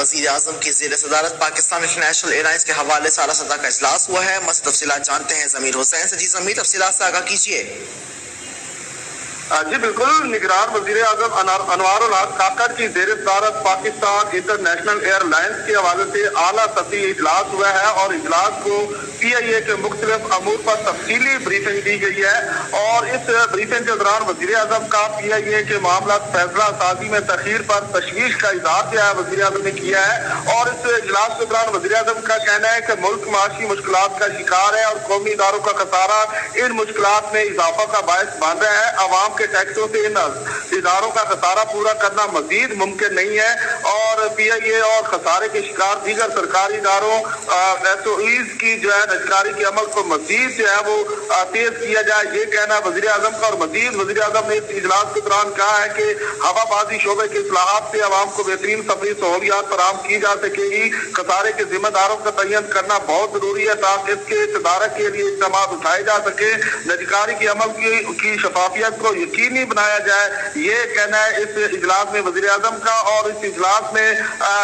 وزیر اعظم کی زیر صدارت پاکستان انٹرنیشنل ایئر لائنز کے حوالے سے اعلیٰ سطح کا اجلاس ہوا ہے. مزید تفصیلات جانتے ہیں ضمیر حسین سے. جی ضمیر، تفصیلات سے آگاہ کیجیے. جی بالکل، نگران وزیر اعظم انوار الحق کاکڑ کی زیر صدارت پاکستان انٹرنیشنل ایئر لائنز کے حوالے سے اعلیٰ سطحی اجلاس ہوا ہے اور اجلاس کو پی آئی اے کے مختلف امور پر تفصیلی بریفنگ دی گئی ہے. اور اس بریفنگ کے دوران وزیر اعظم کا پی آئی اے کے معاملات فیصلہ سازی میں تاخیر پر تشویش کا اظہار جو ہے وزیر اعظم نے کیا ہے. اور اس اجلاس کے دوران وزیر اعظم کا کہنا ہے کہ ملک معاشی مشکلات کا شکار ہے اور قومی اداروں کا خسارہ ان مشکلات میں اضافہ کا باعث بن رہا ہے. عوام کے ٹیکسوں سے ان اداروں کا خسارہ پورا کرنا مزید ممکن نہیں ہے اور پی آئی اے اور خسارے کے شکار دیگر سرکاری اداروں ایس او ایز کی جو ہے نجکاری کے عمل کو مزید جو ہے وہ تیز کیا جائے، یہ کہنا وزیر اعظم کا. اور مزید وزیر اعظم نے اس اجلاس کے دوران کہا ہے کہ ہوا بازی شعبے کے اصلاحات سے عوام کو بہترین سفری سہولیات فراہم کی جا سکے گی. خسارے کے ذمہ داروں کا تعین کرنا بہت ضروری ہے تاکہ اس کے تدارک کے لیے اقدامات اٹھائے جا سکے. نجکاری کے عمل کی شفافیت کو یقینی بنایا جائے، یہ کہنا ہے اس اجلاس میں وزیر اعظم کا. اور اس اجلاس میں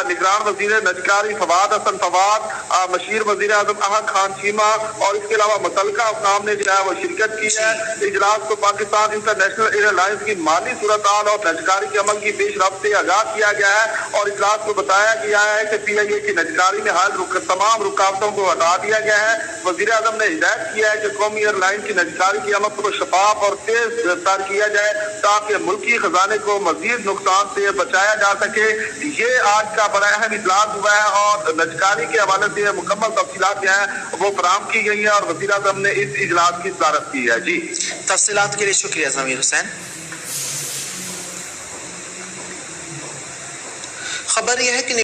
نگران وزیر نجکاری فواد حسن فواد، مشیر وزیر اعظم احد خان چیمہ اور اس کے علاوہ متعلقہ افراد نے جو ہے وہ شرکت کی ہے. اجلاس کو پاکستان انٹرنیشنل ایئر لائنز کی مالی صورتحال اور نجکاری کے عمل کی پیش رفت سے آگاہ کیا گیا ہے اور اجلاس کو بتایا گیا ہے کہ پی آئی اے کی نجکاری میں حال تمام رکاوٹوں کو ہٹا دیا گیا ہے. وزیر اعظم نے ہدایت کیا ہے کہ قومی ایئر لائن کی نجکاری کے عمل کو شفاف اور تیز رفتار کیا جائے تاکہ ملکی خزانے کو مزید نقصان سے بچایا جا سکے. یہ آج کا بڑا اہم اجلاس ہوا ہے اور نجکاری کے حوالے سے مکمل تفصیلات جو ہیں وہ فراہم کی گئی ہیں اور وزیر اعظم نے اس اجلاس کی صدارت کی ہے. جی تفصیلات کے لیے شکریہ ضمیر حسین. خبر یہ ہے کہ